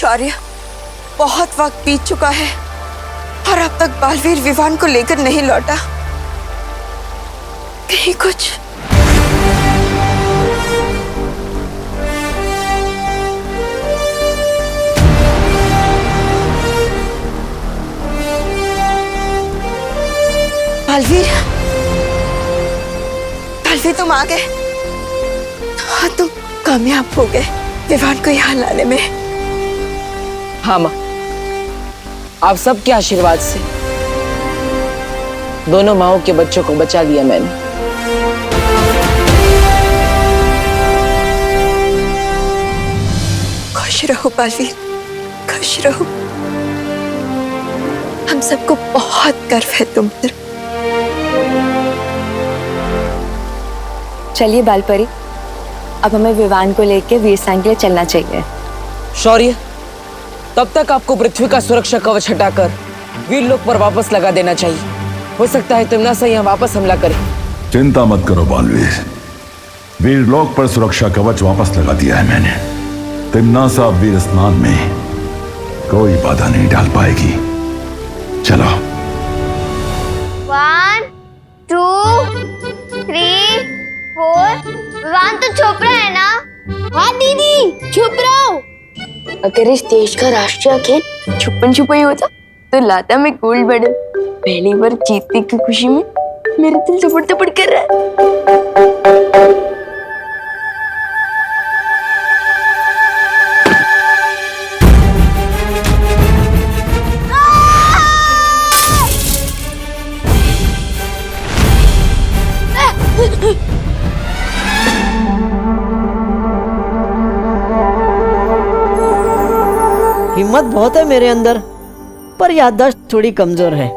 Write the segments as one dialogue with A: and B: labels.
A: शौर्य, बहुत वक्त बीत चुका है और अब तक बालवीर विवान को लेकर नहीं लौटा। कहीं कुछ बालवीर, बालवीर तुम आ गए। हाँ, तुम कामयाब हो गए विवान को यहाँ लाने में।
B: हाँ माँ, आप सबके आशीर्वाद से दोनों माओं के बच्चों को बचा लिया मैंने।
A: खुश रहो बालवीर, खुश रहो। हम सबको बहुत गर्व है तुम पर।
C: चलिए बालपरी, अब हमें विवान को लेकर वीरसेन के लिए चलना चाहिए।
B: शौर्य, तब तक आपको पृथ्वी का सुरक्षा कवच हटाकर वीरलोक पर वापस लगा देना चाहिए। हो सकता है तिम्नासा यहाँ वापस हमला करे।
D: चिंता मत करो बालवीर, वीरलोक पर सुरक्षा कवच वापस लगा दिया है मैंने। तिम्नासा वीर स्नान में कोई बाधा नहीं डाल पाएगी। चलो।
E: 1 2 3 4। विवान तो छुप रहा है ना? हाँ दीदी, छुप रहा हूँ।
C: अगर इस देश का राष्ट्रीय खेल छुपन छुपाई होता तो लाता मैं गोल्ड मेडल। पहली बार जीतने की खुशी में मेरा दिल थपड़ थपड़ कर रहा है।
F: हिम्मत बहुत है मेरे अंदर, पर याददाश्त थोड़ी कमजोर है।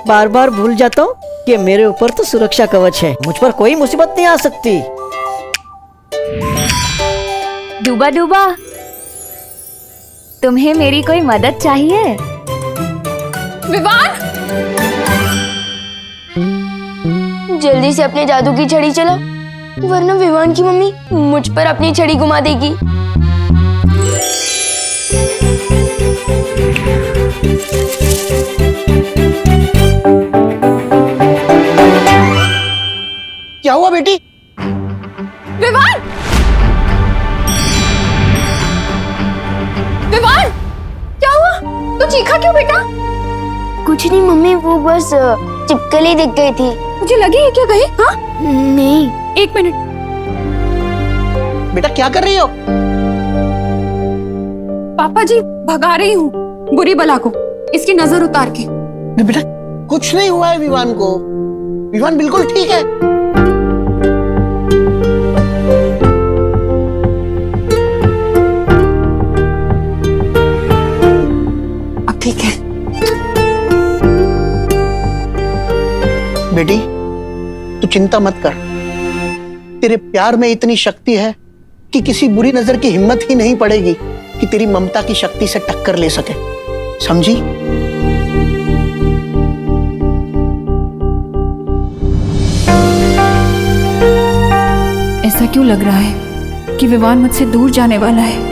F: बार बार भूल जाता हूँ कि मेरे ऊपर तो सुरक्षा कवच है, मुझ पर कोई मुसीबत नहीं आ सकती।
G: डूबा डूबा, तुम्हें मेरी कोई मदद चाहिए?
A: विवान,
C: जल्दी से अपने जादू की छड़ी चलाओ, वरना विवान की मम्मी मुझ पर अपनी छड़ी घुमा देगी।
H: क्या हुआ बेटी?
A: विवान, विवान, क्या हुआ? तू चीखा क्यों बेटा?
C: कुछ नहीं मम्मी, वो बस चिपकली दिख गई थी।
A: मुझे लगी है क्या कहीं? हाँ
C: नहीं।
A: एक मिनट।
H: बेटा क्या कर रही हो?
A: पापा जी, भगा रही हूँ बुरी बला को, इसकी नजर उतार के।
H: बेटा कुछ नहीं हुआ है विवान को, विवान बिल्कुल ठीक है।
A: अब ठीक है।
H: बेटी तू चिंता मत कर, तेरे प्यार में इतनी शक्ति है कि किसी बुरी नजर की हिम्मत ही नहीं पड़ेगी कि तेरी ममता की शक्ति से टक्कर ले सके, समझी?
A: ऐसा क्यों लग रहा है कि विवान मुझसे दूर जाने वाला है?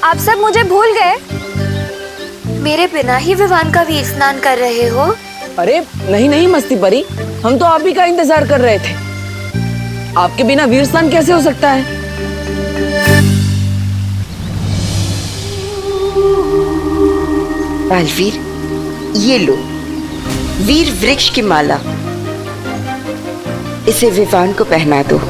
E: आप सब मुझे भूल गए? मेरे बिना ही विवान का वीर स्नान कर रहे हो?
B: अरे नहीं नहीं मस्ती परी, हम तो आप ही का इंतजार कर रहे थे। आपके बिना वीर स्नान कैसे हो सकता है?
I: बालवीर, ये लो वीर वृक्ष की माला, इसे विवान को पहना दो।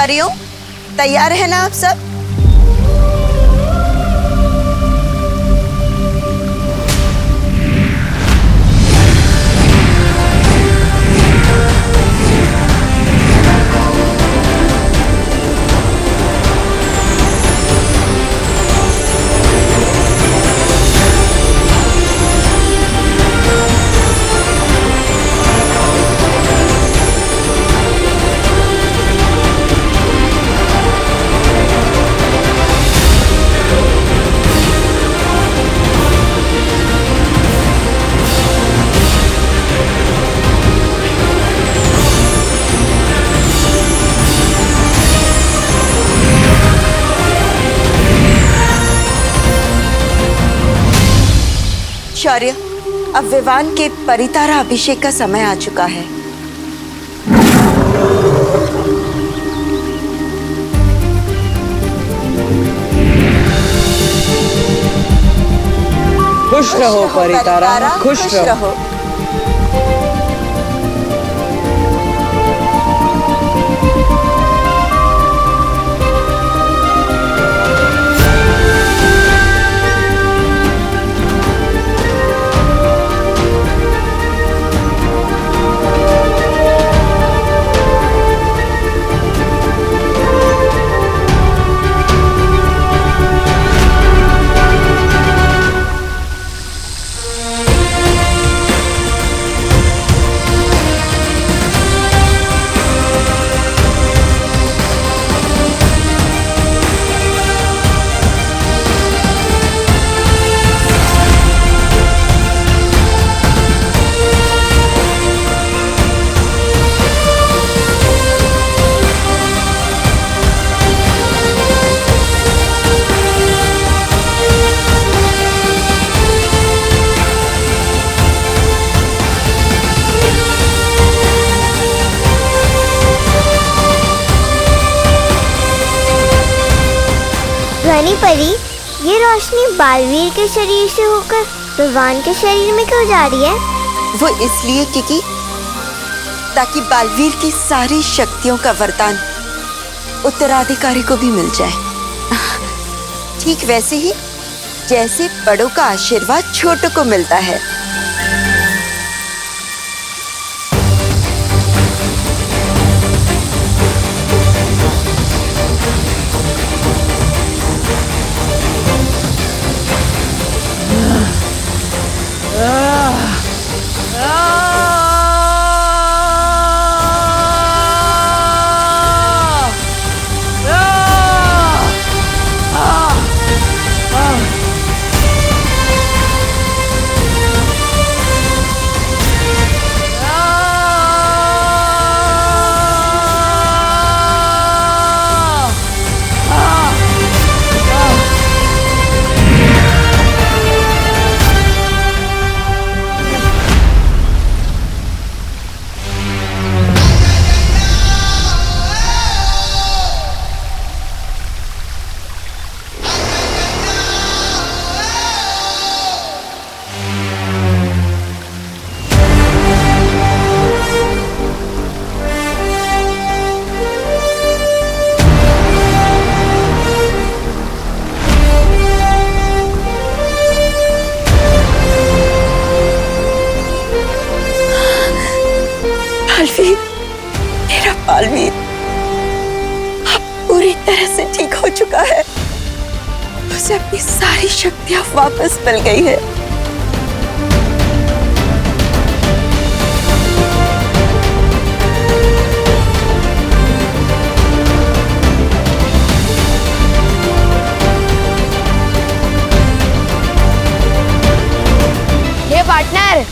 A: पुजारियों, तैयार है ना आप सब? शौर्य, अब विवान के परितारा अभिषेक का समय आ चुका है।
B: खुश रहो परितारा, खुश रहो।
E: रानी परी, ये रोशनी बालवीर के शरीर से होकर विवान के शरीर में क्यों जा रही है?
A: वो इसलिए क्योंकि ताकि बालवीर की सारी शक्तियों का वरदान उत्तराधिकारी को भी मिल जाए। ठीक वैसे ही जैसे बड़ों का आशीर्वाद छोटों को मिलता है। बालवीर, मेरा बालवीर अब पूरी तरह से ठीक हो चुका है। उसे अपनी सारी शक्तियां वापस मिल गई है।
E: ये पार्टनर,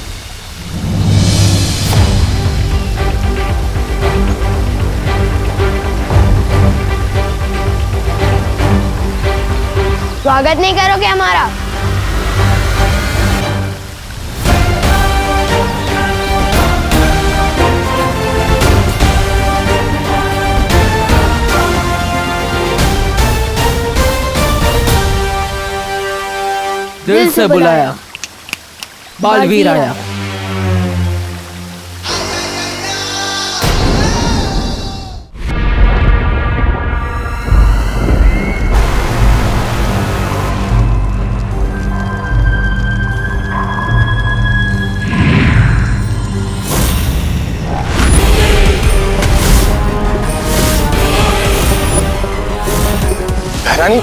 E: स्वागत नहीं करोगे हमारा?
B: दिल से बुलाया, बालवीर आया।
J: रानी,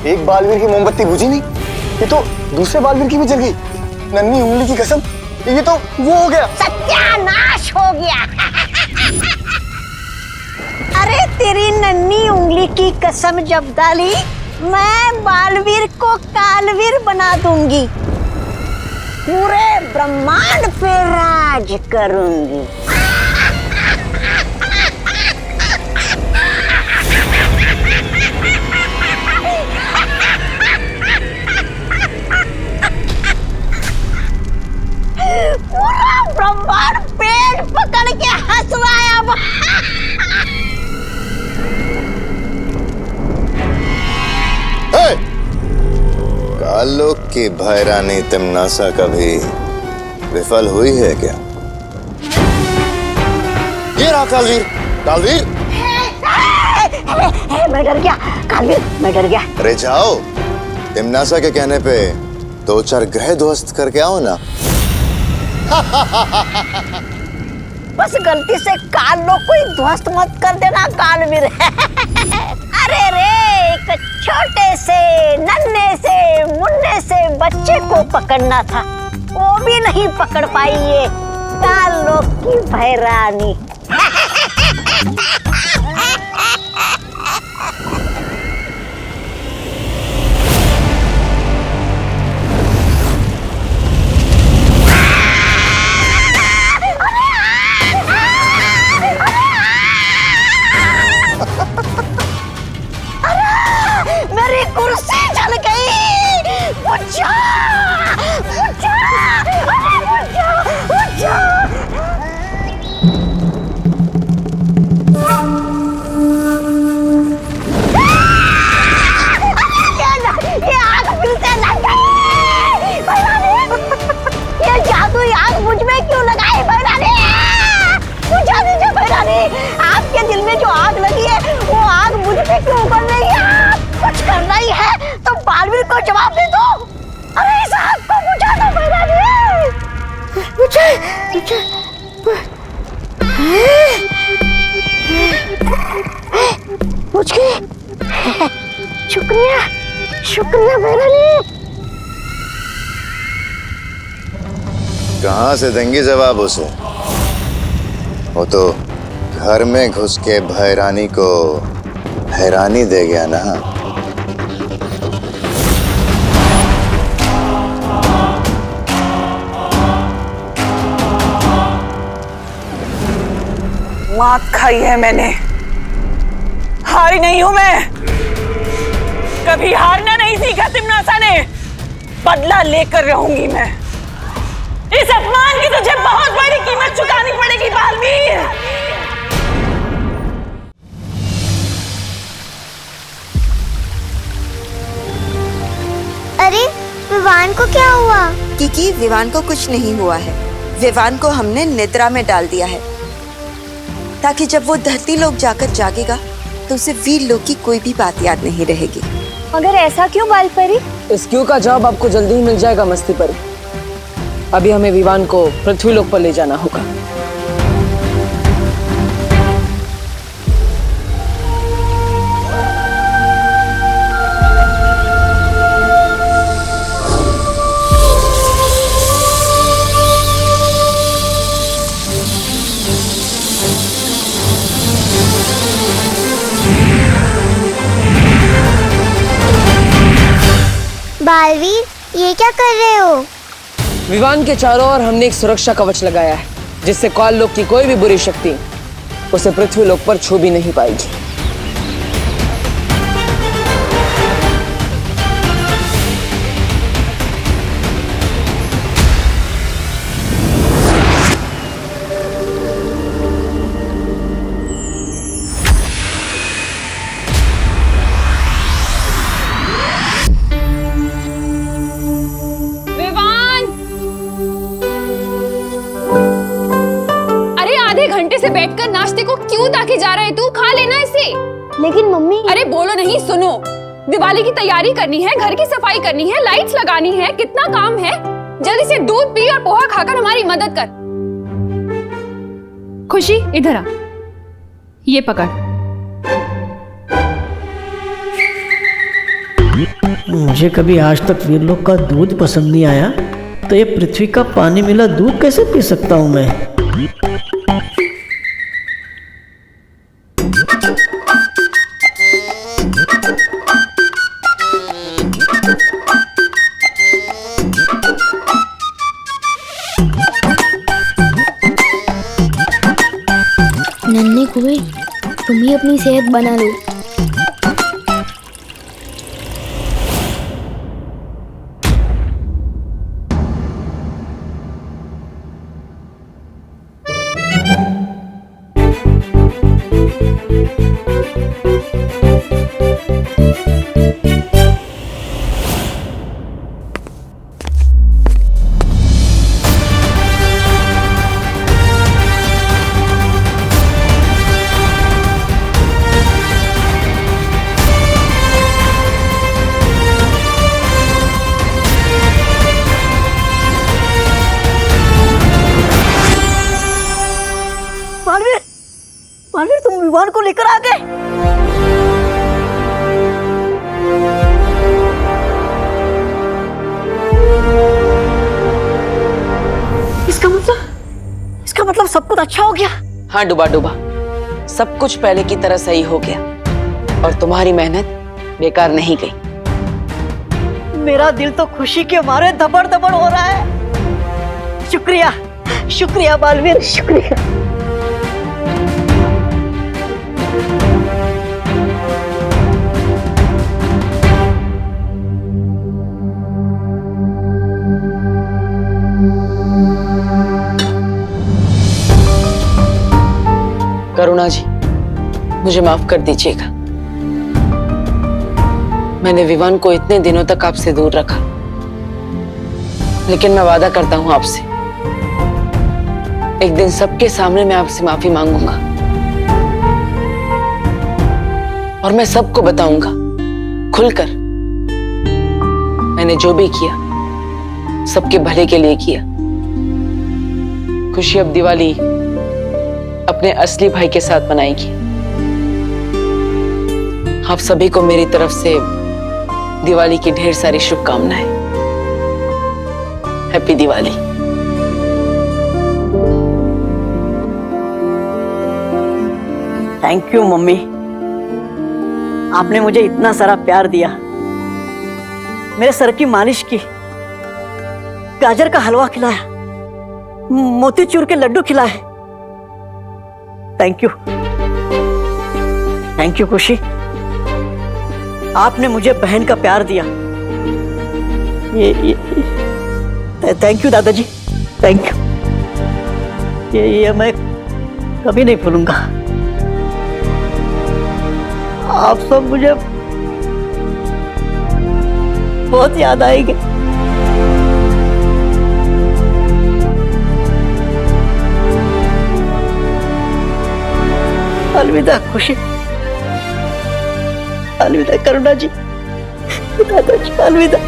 J: एक बालवीर की मोमबत्ती बुझी नहीं, ये तो दूसरे बालवीर की भी जल गई। नन्ही उंगली की कसम, ये तो वो हो गया,
K: सत्यानाश हो गया। अरे तेरी नन्ही उंगली की कसम जब डाली, मैं बालवीर को कालवीर बना दूंगी, पूरे ब्रह्मांड पे राज करूंगी। पूरा ब्रह्मांड पेट पकड़ के हंस रहा है अब।
J: कालों की भैरानी तिमनासा कभी विफल हुई है क्या? ये रहा कालवीर। कालवीर,
K: मैं डर गया कालवीर, मैं डर गया।
J: अरे जाओ, तिमनासा के कहने पे 2-4 ग्रह ध्वस्त करके आओ ना।
K: बस गलती से काल लोग कोई ध्वस्त मत कर देना कालवीर। अरे रे, एक छोटे से नन्हे से मुन्ने से बच्चे को पकड़ना था, वो भी नहीं पकड़ पाई ये काल लोग की भैरानी। मेरी कुर्सी जल गई। बुझा, बुझा, अरे बुझा, बुझा। ये आग मिलते लग गई। ये जादुई आग मुझ में क्यों लगाई भैरानी? बुझा दीजिए भैरानी, आपके दिल में जो आग लगी है वो आग मुझ पे क्यों उबल रही है? कुछ करना ही है तो बालवीर को जवाब दे दो। अरे इस आग को बुझा दो भैरानी। बुझ गई। शुक्रिया, शुक्रिया भैरानी।
J: कहां से देंगी जवाब उसे? वो तो घर में घुस के भैरानी को हैरानी दे गया ना।
B: मात खाई है मैंने, हारी नहीं हूं मैं। कभी हारना नहीं सीखा तिमनासा ने, बदला लेकर रहूंगी मैं। इस अपमान की तुझे बहुत बड़ी कीमत चुकानी पड़ेगी बालवीर।
E: अरे विवान को क्या हुआ?
A: क्योंकि विवान को कुछ नहीं हुआ है। विवान को हमने निद्रा में डाल दिया है, ताकि जब वो धरती लोक जाकर जागेगा तो उसे वीर लोक की कोई भी बात याद नहीं रहेगी।
G: मगर ऐसा क्यों बालपरी?
B: इस क्यों का जवाब आपको जल्दी ही मिल जाएगा मस्ती परी। अभी हमें विवान को पृथ्वी लोक पर ले जाना होगा।
E: बालवीर, ये क्या कर रहे हो?
B: विवान के चारों ओर हमने एक सुरक्षा कवच लगाया है, जिससे काल लोक की कोई भी बुरी शक्ति उसे पृथ्वी लोक पर छू भी नहीं पाएगी।
G: से बैठकर नाश्ते को क्यों ताके जा रहे तू? खा लेना इसे।
C: लेकिन मम्मी।
G: अरे बोलो नहीं, सुनो। दिवाली की तैयारी करनी है, घर की सफाई करनी है, लाइट्स लगानी है, कितना काम है। जल्दी से दूध पी और पोहा खाकर हमारी मदद कर।
L: खुशी इधर आ, ये पकड़।
F: मुझे कभी आज तक वीरलोक का दूध पसंद नहीं आया, तो ये पृथ्वी का पानी मिला दूध कैसे पी सकता हूँ मैं?
E: नन्हे कुएं, तुम ही अपनी सेहत बना लो।
F: मालवीर, तुम विवान को लेकर आ गए। इसका मतलब सब कुछ अच्छा हो गया।
B: हाँ डूबा डूबा, सब कुछ पहले की तरह सही हो गया और तुम्हारी मेहनत बेकार नहीं गई।
F: मेरा दिल तो खुशी के मारे दबड़ दबड़ हो रहा है। शुक्रिया, शुक्रिया बालवीर, शुक्रिया।
B: करुणा जी, मुझे माफ कर दीजिएगा। मैंने विवान को इतने दिनों तक आपसे दूर रखा, लेकिन मैं वादा करता हूं आपसे, एक दिन सबके सामने मैं आपसे माफी मांगूंगा और मैं सबको बताऊंगा खुलकर मैंने जो भी किया सबके भले के लिए किया। खुशी अब दिवाली अपने असली भाई के साथ मनाएगी। आप सभी को मेरी तरफ से दिवाली की ढेर सारी शुभकामनाएं। Happy Diwali.
F: Thank you mummy, आपने मुझे इतना सारा प्यार दिया, मेरे सर की मालिश की, गाजर का हलवा खिलाया, मोतीचूर के लड्डू खिलाए। थैंक यू, थैंक यू खुशी। आपने मुझे बहन का प्यार दिया। थैंक यू दादाजी, थैंक यू। ये मैं कभी नहीं भूलूंगा। आप सब मुझे बहुत याद आएंगे। अलविदा खुशी, अलविदा करुणा जी, दादाजी, अलविदा।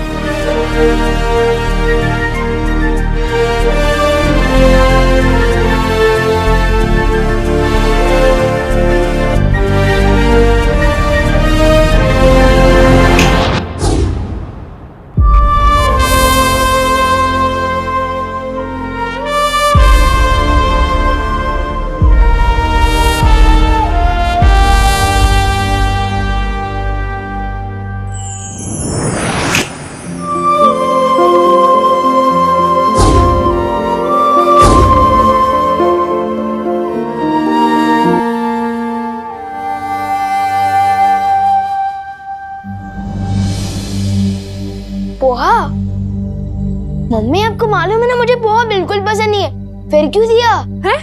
E: पोहा? मम्मी आपको मालूम है ना मुझे पोहा बिल्कुल पसंद नहीं है, फिर क्यों दिया?
G: है?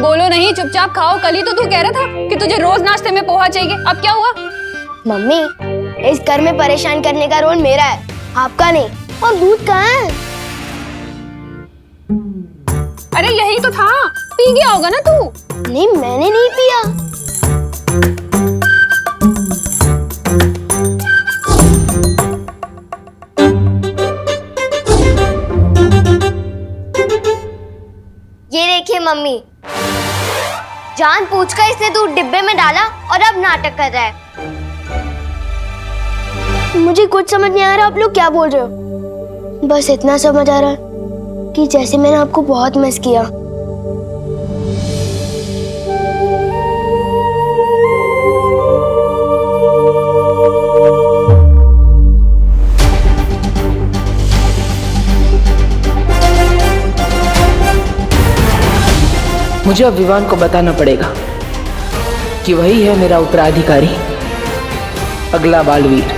G: बोलो नहीं, चुपचाप खाओ। कल ही तो तू कह रहा था कि तुझे रोज नाश्ते में पोहा चाहिए, अब क्या हुआ?
E: मम्मी, इस घर में परेशान करने का रोल मेरा है, आपका नहीं। और दूध कहाँ है?
G: अरे यही तो था, पी गया होगा ना तू।
E: नहीं, मैंने नहीं पिया। ये देखिए मम्मी, जानबूझकर इसने दूध डिब्बे में डाला और अब नाटक कर रहा है। मुझे कुछ समझ नहीं आ रहा आप लोग क्या बोल रहे हो। बस इतना समझ आ रहा है कि जैसे मैंने आपको बहुत मिस किया।
L: मुझे अब विवान को बताना पड़ेगा कि वही है मेरा उत्तराधिकारी, अगला बालवीर।